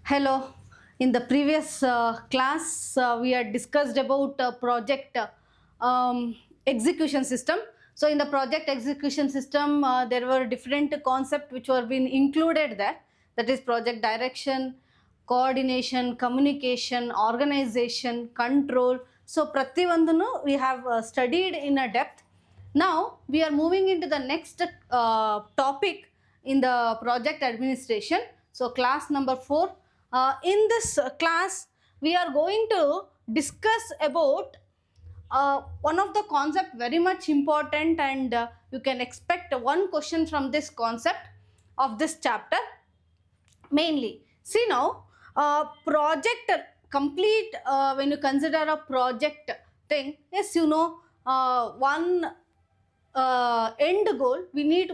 Hello. In the previous class, we had discussed about project execution system. So, in the project execution system, there were different concepts which were being included there. That is project direction, coordination, communication, organization, control. So, Prativandanu we have studied in a depth. Now, we are moving into the next topic in the project administration. So, class number 4. In this class, we are going to discuss about one of the concept very much important, and you can expect one question from this concept of this chapter mainly. See now, project complete, when you consider a project thing, yes, one end goal, we need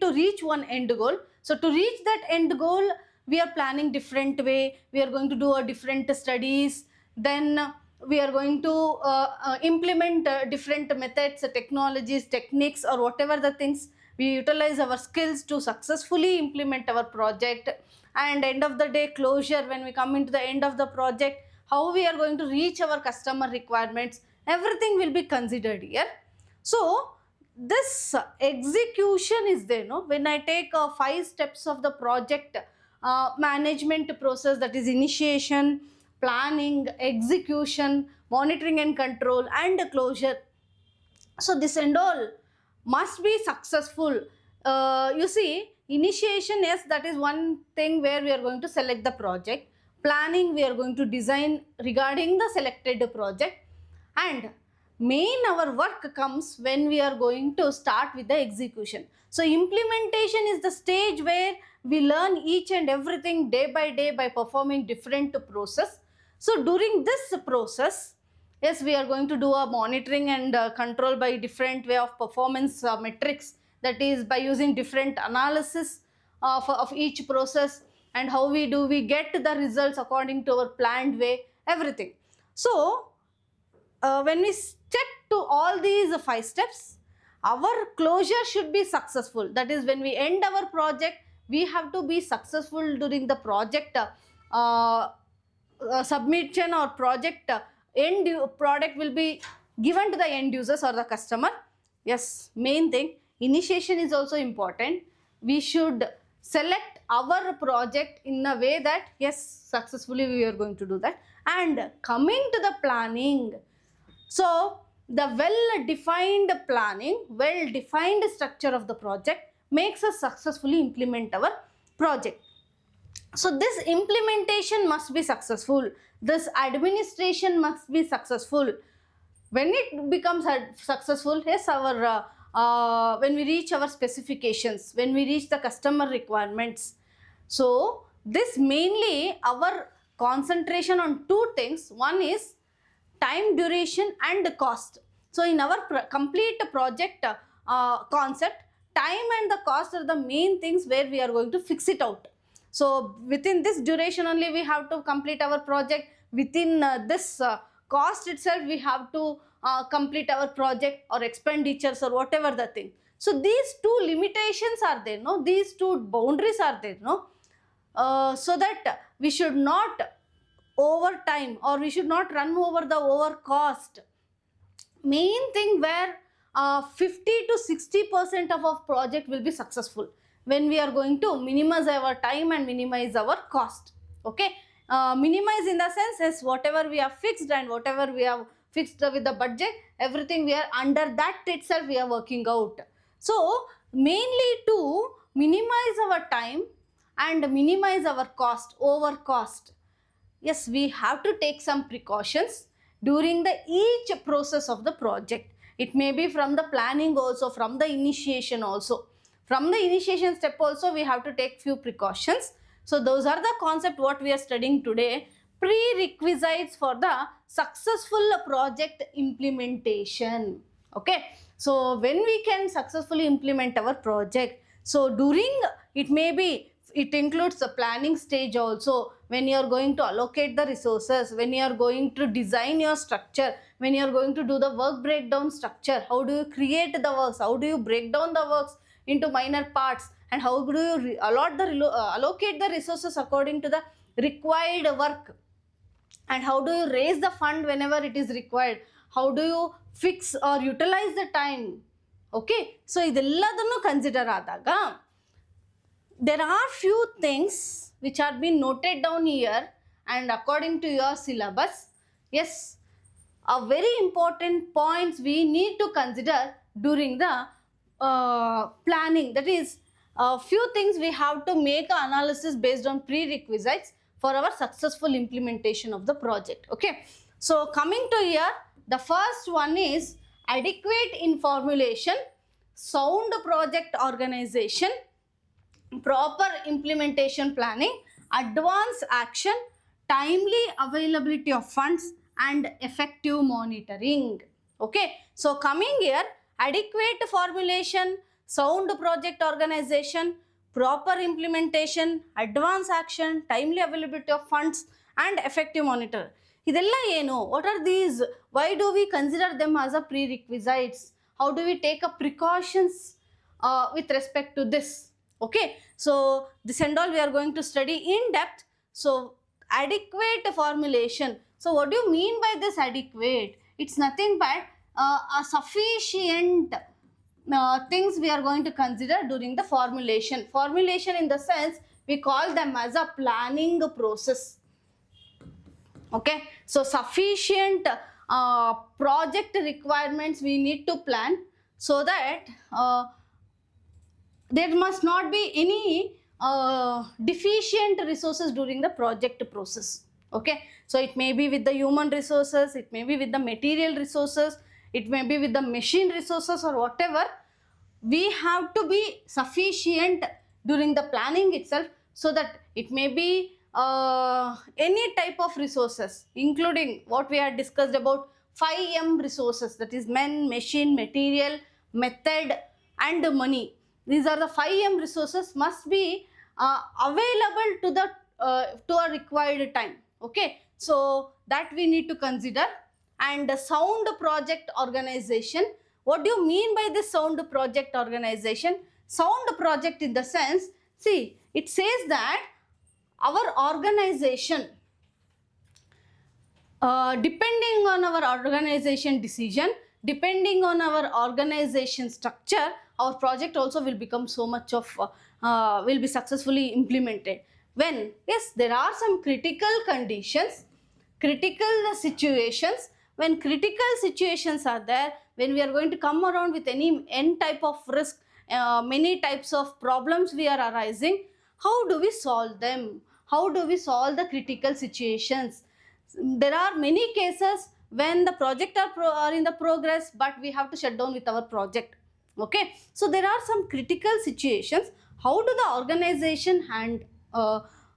to reach one end goal. So to reach that end goal, we are planning different way, we are going to do a different studies, then we are going to implement different methods, technologies, techniques, or whatever the things. We utilize our skills to successfully implement our project, and end of the day closure, when we come into the end of the project, how we are going to reach our customer requirements, everything will be considered here. So this execution is there, no? When I take 5 steps of the project management process, that is initiation, planning, execution, monitoring and control, and closure. So this and all must be successful. You see, initiation, yes, that is one thing where we are going to select the project. Planning, we are going to design regarding the selected project, and main our work comes when we are going to start with the execution. So implementation is the stage where we learn each and everything day by performing different process. So during this process, yes, we are going to do a monitoring and control by different way of performance metrics, that is by using different analysis of each process, and how we get the results according to our planned way, everything. So when we check to all these 5 steps, our closure should be successful. That is, when we end our project, we have to be successful during the project submission, or project end product will be given to the end users or the customer. Yes, main thing, initiation is also important. We should select our project in a way that yes, successfully we are going to do that. And coming to the planning, so the well-defined planning, well-defined structure of the project makes us successfully implement our project. So this implementation must be successful. This administration must be successful. When it becomes successful, yes, our when we reach our specifications, when we reach the customer requirements. So this mainly our concentration on 2 things. One is time duration and cost. So in our complete project concept, time and the cost are the main things where we are going to fix it out. So within this duration only we have to complete our project. Within this cost itself, we have to complete our project or expenditures or whatever the thing. So these 2 limitations are there, no? These 2 boundaries are there, no? So that we should not over time, or we should not run over the over cost. Main thing where 50 to 60% of our project will be successful when we are going to minimize our time and minimize our cost. Okay, minimize in the sense is whatever we have fixed and whatever we have fixed with the budget, everything we are under that itself we are working out. So mainly to minimize our time and minimize our cost, over cost. Yes, we have to take some precautions during the each process of the project. It may be from the planning also, from the initiation also. From the initiation step also we have to take few precautions. So those are the concept what we are studying today. Prerequisites for the successful project implementation. Okay. So when we can successfully implement our project, so during it includes the planning stage also, when you are going to allocate the resources, when you are going to design your structure, when you are going to do the work breakdown structure, how do you create the works, how do you break down the works into minor parts, and how do you allocate the resources according to the required work, and how do you raise the fund whenever it is required, how do you fix or utilize the time. Okay, so idelladaну consider adaga there are few things which are being noted down here, and according to your syllabus, yes, a very important points we need to consider during the planning. That is, a few things we have to make an analysis based on prerequisites for our successful implementation of the project. Okay, so coming to here, the first one is adequate in formulation, sound project organization, proper implementation planning, advance action, timely availability of funds, and effective monitoring. Okay, so coming here, adequate formulation, sound project organization, proper implementation, advance action, timely availability of funds, and effective monitor. Idella eno? What are these? Why do we consider them as a prerequisites? How do we take a precautions with respect to this? Okay, so this and all we are going to study in depth. So adequate formulation. So what do you mean by this adequate? It's nothing but a sufficient things we are going to consider during the formulation. Formulation in the sense we call them as a planning process. Okay, so sufficient project requirements we need to plan, so that there must not be any deficient resources during the project process. Okay, so it may be with the human resources, it may be with the material resources, it may be with the machine resources, or whatever. We have to be sufficient during the planning itself, so that it may be any type of resources, including what we had discussed about 5M resources, that is men, machine, material, method, and money. These are the 5M resources must be available to the to a required time. Okay, so that we need to consider. And the sound project organization. What do you mean by this sound project organization? Sound project in the sense, see, it says that our organization, depending on our organization decision, depending on our organization structure, our project also will become so much of, will be successfully implemented. When, yes, there are some critical conditions, critical situations. When critical situations are there, when we are going to come around with any type of risk, many types of problems we are arising, how do we solve them? How do we solve the critical situations? There are many cases when the project are in the progress, but we have to shut down with our project. Okay, so there are some critical situations. How do the organization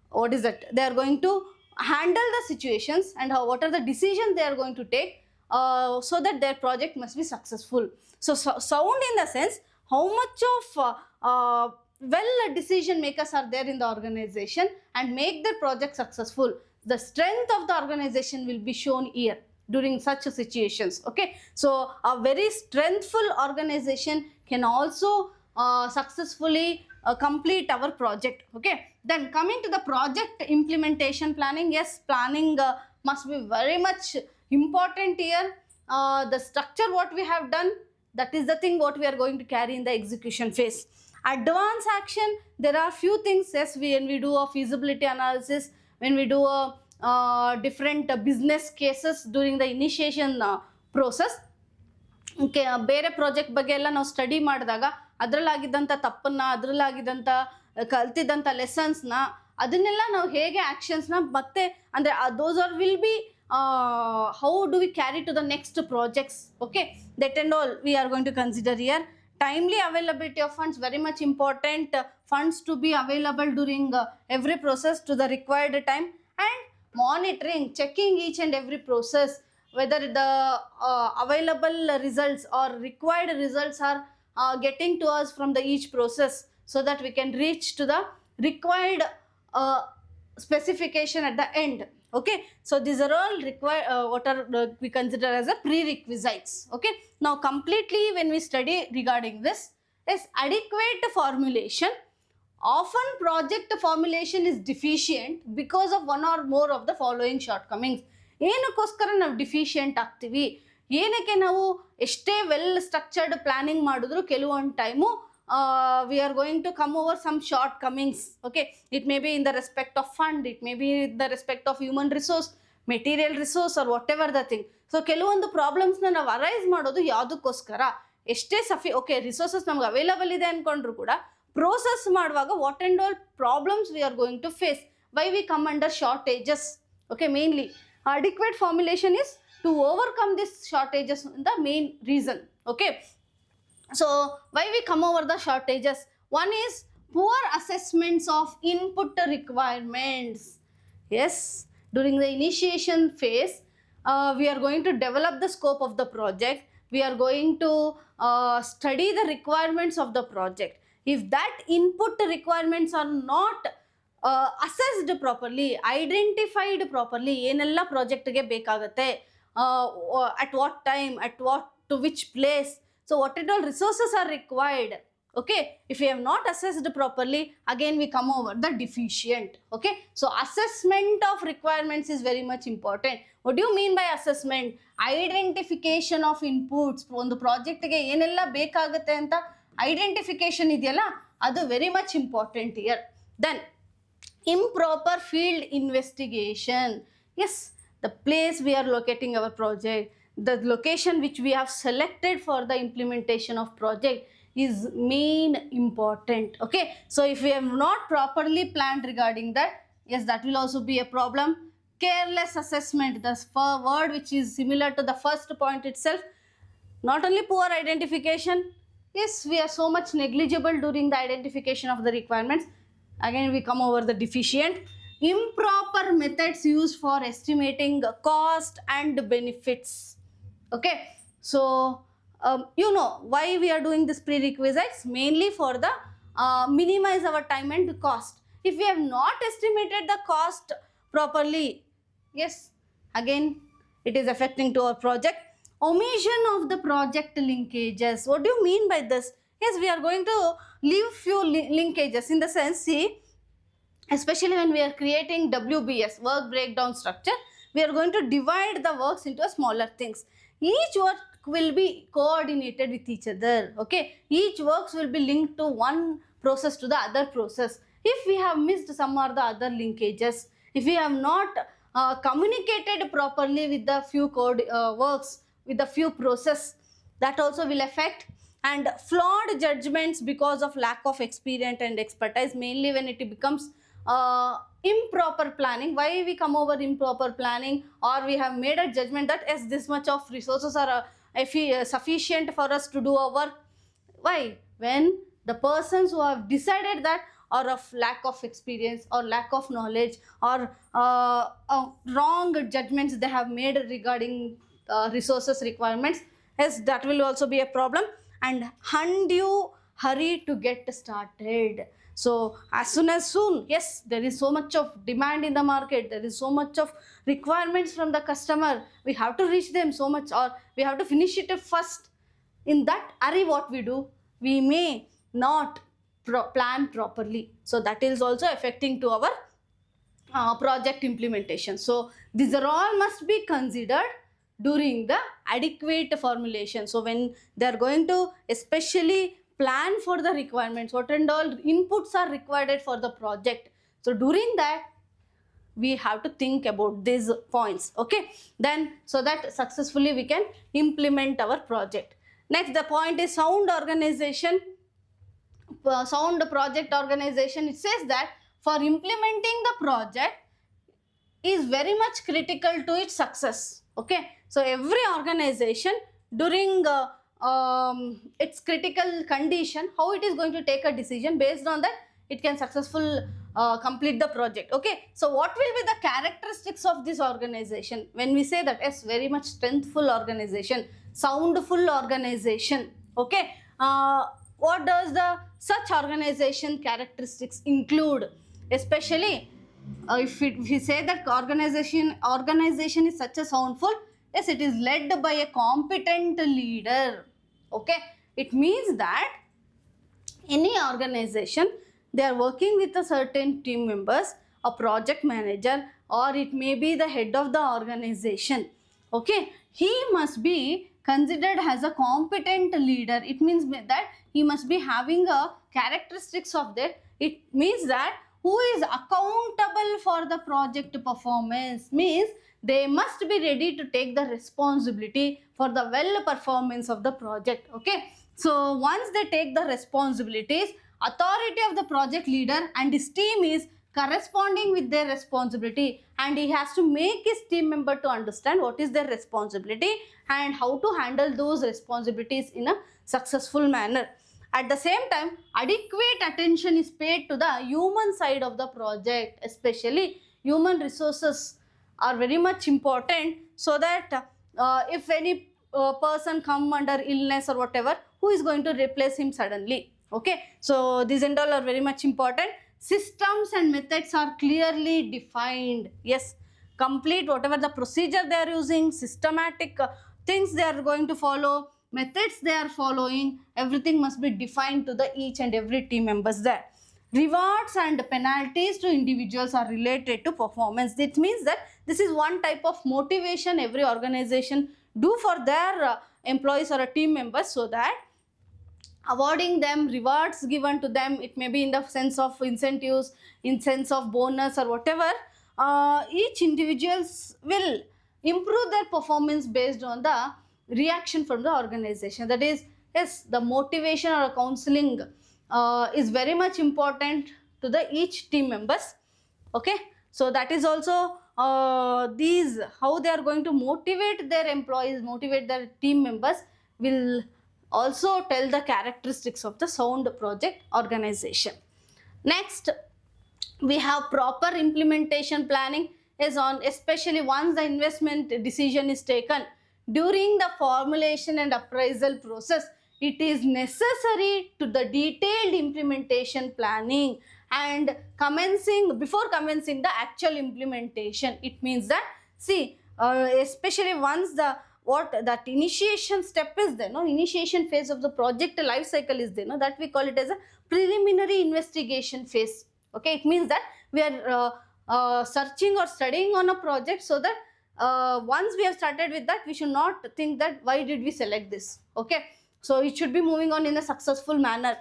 what is that? They are going to handle the situations, and what are the decisions they are going to take so that their project must be successful. So sound in the sense, how much of well decision makers are there in the organization and make their project successful. The strength of the organization will be shown here during such situations. Okay, so a very strengthful organization can also successfully complete our project. Okay, then coming to the project implementation planning. Yes, planning must be very much important here. The structure what we have done, that is the thing what we are going to carry in the execution phase. Advance action, there are few things. Yes, when we do a feasibility analysis, when we do a different business cases during the initiation process, okay, ಬೇರೆ project ಬಗ್ಗೆ ಎಲ್ಲ ನಾವು study ಮಾಡಿದಾಗ ಅದರಲ್ಲಾಗಿದ್ದಂಥ ತಪ್ಪನ್ನ, ಅದರಲ್ಲಾಗಿದ್ದಂಥ ಕಲ್ತಿದ್ದಂಥ ಲೆಸನ್ಸ್ನ, ಅದನ್ನೆಲ್ಲ ನಾವು ಹೇಗೆ ಆ್ಯಕ್ಷನ್ಸ್ನ ಮತ್ತೆ ಅಂದರೆ those are will be how do we carry to the next projects. Okay, that and all we are going to consider here. Timely availability of funds, very much important. Funds to be available during every process to the required time. And monitoring, checking each and every process, whether the available results or required results are getting to us from the each process, so that we can reach to the required specification at the end. Okay, so these are all required what are we consider as a prerequisites. Okay, now completely when we study regarding this is adequate formulation, often project formulation is deficient because of one or more of the following shortcomings. ಏನಕ್ಕೋಸ್ಕರ ನಾವು deficient ಆಗ್ತೀವಿ, ಏನಕ್ಕೆ ನಾವು ಎಷ್ಟೇ well structured planning ಮಾಡಿದ್ರು ಕೆಲವೊಂದು time we are going to come over some shortcomings. Okay, it may be in the respect of fund, it may be in the respect of human resource, material resource, or whatever the thing. So ಕೆಲವೊಂದು ಪ್ರಾಬ್ಲಮ್ಸ್ನ ನಾವು arise ಮಾಡೋದು ಯಾವುದಕ್ಕೋಸ್ಕರ, ಎಷ್ಟೇ okay resources ನಮ್ಗೆ available ಇದೆ ಅಂದ್ಕೊಂಡ್ರು ಕೂಡ process ಮಾಡುವಾಗ what and all problems we are going to face, why we come under shortages. Okay, mainly adequate formulation is to overcome these shortages, the main reason. Okay, so why we come over the shortages? One is poor assessments of input requirements. Yes, during the initiation phase, we are going to develop the scope of the project, we are going to study the requirements of the project. If that input requirements are not assessed properly, identified properly, ಏನೆಲ್ಲ ಪ್ರಾಜೆಕ್ಟ್ಗೆ ಬೇಕಾಗುತ್ತೆ, at what time, at what to which place, so what all resources are required. Okay, if we have not assessed properly, again we come over the deficient. Okay, so assessment of requirements is very much important. What do you mean by assessment? Identification of inputs. ಒಂದು ಪ್ರಾಜೆಕ್ಟ್ಗೆ ಏನೆಲ್ಲ ಬೇಕಾಗುತ್ತೆ ಅಂತ identification ಇದೆಯಲ್ಲ, ಅದು very much important here. Then improper field investigation. Yes, the place we are locating our project, the location which we have selected for the implementation of project is main important. Okay, so if we have not properly planned regarding that, yes, that will also be a problem. Careless assessment, the word which is similar to the first point itself. Not only poor identification, yes, we are so much negligible during the identification of the requirements. Again we come over the deficient. Improper methods used for estimating cost and benefits. Okay, so you know why we are doing this prerequisites, mainly for the minimize our time and cost. If we have not estimated the cost properly, yes, again it is affecting to our project. Omission of the project linkages. What do you mean by this? Yes, we are going to leave few linkages, in the sense, see, especially when we are creating WBS, work breakdown structure, we are going to divide the works into smaller things. Each work will be coordinated with each other. Okay, each works will be linked to one process to the other process. If we have missed some or the other linkages, if we have not communicated properly with the few works, with the few process, that also will affect. And flawed judgments because of lack of experience and expertise, mainly when it becomes improper planning. Why we come over improper planning, or we have made a judgment that yes, this much of resources are sufficient for us to do our work. Why? When the persons who have decided that are of lack of experience or lack of knowledge, or wrong judgments they have made regarding resources requirements, yes, that will also be a problem. And undue hurry to get started. So as soon, yes, there is so much of demand in the market, there is so much of requirements from the customer, we have to reach them so much, or we have to finish it first. In that hurry, what we do, we may not plan properly, so that is also affecting to our project implementation. So these are all must be considered during the adequate formulation. So when they are going to especially plan for the requirements, what and all inputs are required for the project, so during that we have to think about these points. Okay, then so that successfully we can implement our project. Next, the point is sound organization, sound project organization. It says that for implementing the project is very much critical to its success. Okay, so every organization during its critical condition, how it is going to take a decision, based on that it can successful complete the project. Okay, so what will be the characteristics of this organization? When we say that, yes, very much strengthful organization, soundful organization. Okay, what does the such organization characteristics include? Especially if we say that organization is such a soundful, yes, it is led by a competent leader. Okay, it means that any organization they are working with a certain team members, a project manager, or it may be the head of the organization. Okay, he must be considered as a competent leader. It means that he must be having a characteristics of that. It means that who is accountable for the project performance, means they must be ready to take the responsibility for the well performance of the project. Okay, so once they take the responsibilities, authority of the project leader and his team is corresponding with their responsibility, and he has to make his team member to understand what is their responsibility and how to handle those responsibilities in a successful manner. At the same time, adequate attention is paid to the human side of the project, especially human resources are very much important, so that if any person come under illness or whatever, who is going to replace him suddenly. Okay, so these and all are very much important. Systems and methods are clearly defined. Yes, complete whatever the procedure they are using, systematic things they are going to follow, methods they are following, everything must be defined to the each and every team members there. Rewards and penalties to individuals are related to performance. It means that this is one type of motivation every organization do for their employees or a team members, so that awarding them rewards given to them, it may be in the sense of incentives, in sense of bonus or whatever, each individuals will improve their performance based on the reaction from the organization. That is, yes, the motivation or counseling is very much important to the each team members. Okay, so that is also these how they are going to motivate their employees, motivate their team members, will also tell the characteristics of the sound project organization. Next, we have proper implementation planning is on, especially once the investment decision is taken. During the formulation and appraisal process, it is necessary to the detailed implementation planning and before commencing the actual implementation. It means that, see, especially once that initiation step is there, no, initiation phase of the project life cycle is there, no, that we call it as a preliminary investigation phase. Okay, it means that we are searching or studying on a project, so that once we have started with that, we should not think that why did we select this. Okay, so it should be moving on in a successful manner.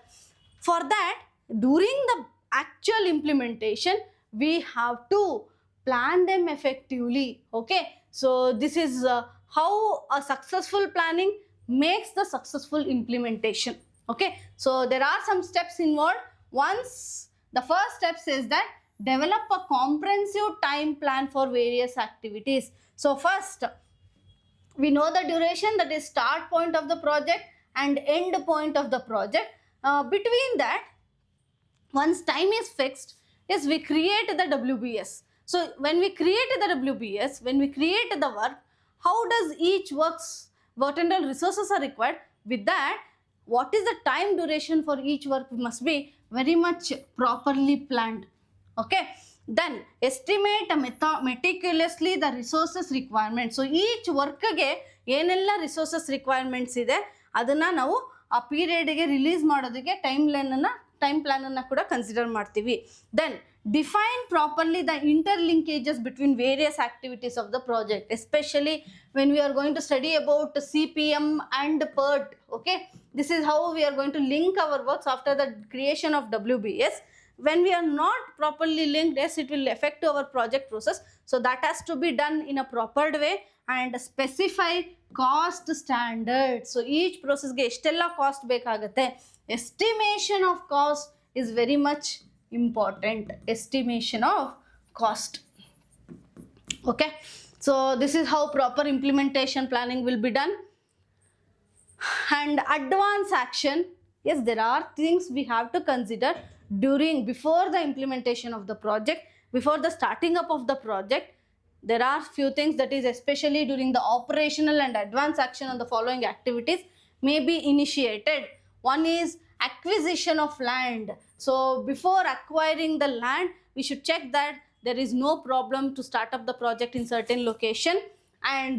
For that, during the actual implementation, we have to plan them effectively. Okay, so this is how a successful planning makes the successful implementation. Okay, so there are some steps involved. Once the first step is that develop a comprehensive time plan for various activities. So first, we know the duration, that is start point of the project and end point of the project. Between that, once time is fixed, yes, we create the WBS. So when we create the WBS, when we create the work, how does each works, what and all resources are required, with that, what is the time duration for each work must be very much properly planned. Okay, then estimate meticulously the resources requirement. So each work ge ಏನೆಲ್ಲ resources requirements ಇದೆ ಅದನ್ನ ನಾವು ಆ period ಗೆ release ಮಾಡೋದಕ್ಕೆ time plan ಅನ್ನು ಕೂಡ consider ಮಾಡ್ತೀವಿ. Then define properly the interlinkages between various activities of the project, especially when we are going to study about CPM and PERT. Okay, this is how we are going to link our works after the creation of WBS. When we are not properly linked, yes, it will affect our project process. So that has to be done in a proper way, and specify cost standards. So each process ge estella cost ಬೇಕಾಗುತ್ತೆ, estimation of cost is very much important. Estimation of cost. Okay, so this is how proper implementation planning will be done. And advance action, yes, there are things we have to consider before the implementation of the project, before the starting up of the project. There are few things, that is especially during the operational and advance action on the following activities may be initiated. One is acquisition of land. So before acquiring the land, we should check that there is no problem to start up the project in certain location, and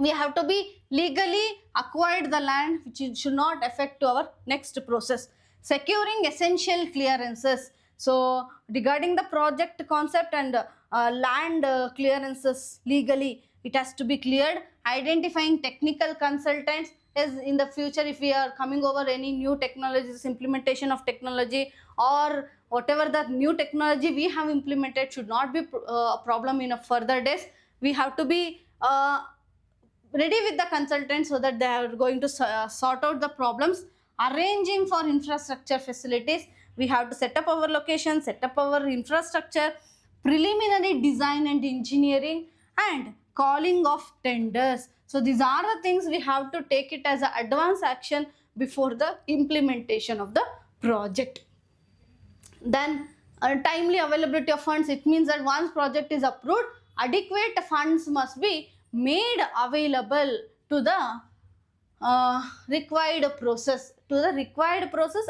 we have to be legally acquired the land, which should not affect our next process. securing essential clearances. So regarding the project concept and land clearances legally, it has to be cleared. Identifying technical consultants, is in the future if we are coming over any new technologies, implementation of technology or whatever the new technology we have implemented should not be a problem in a further days. We have to be ready with the consultants so that they are going to sort out the problems. Arranging for infrastructure facilities, we have to set up our location, set up our infrastructure, preliminary design and engineering, and calling of tenders. So these are the things we have to take it as an advance action before the implementation of the project. Then timely availability of funds, it means that once project is approved, adequate funds must be made available to the required process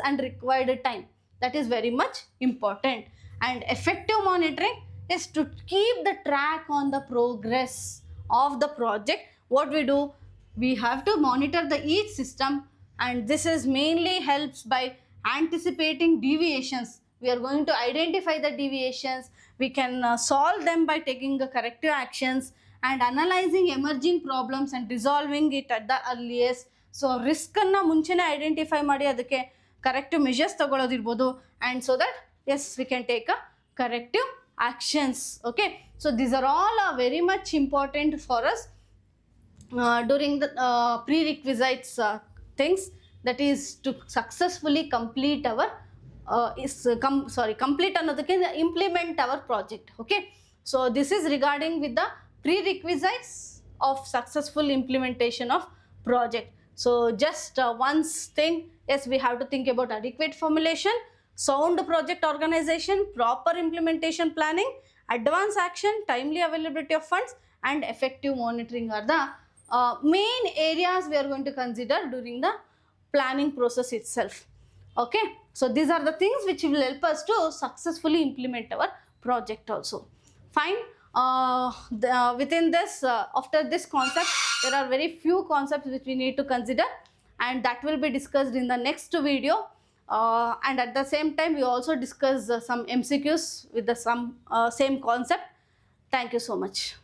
and required time. That is very much important. And effective monitoring is to keep the track on the progress of the project. What we do, we have to monitor the each system, and this is mainly helps by anticipating deviations. We are going to identify the deviations. We can solve them by taking the corrective actions and analyzing emerging problems and resolving it at the earliest. So risk ಅನ್ನ ಮುಂಚೆನೇ identify ಮಾಡಿ ಅದಕ್ಕೆ corrective measures ತಗೊಳ್ಳೋದಿರ್ಬೋದು, and so that yes we can take a corrective actions. Okay, so these are all very much important for us during the prerequisites things, that is to successfully complete our complete ಅನ್ನೋದಕ್ಕೆ implement our project. Okay, so this is regarding with the prerequisites of successful implementation of project. So just one thing, yes, we have to think about adequate formulation, sound project organization, proper implementation planning, advance action, timely availability of funds, and effective monitoring are the main areas we are going to consider during the planning process itself. Okay, so these are the things which will help us to successfully implement our project also. Fine. Within this, after this concept, there are very few concepts which we need to consider, and that will be discussed in the next video. And at the same time, we also discuss some MCQs with the same concept. Thank you so much.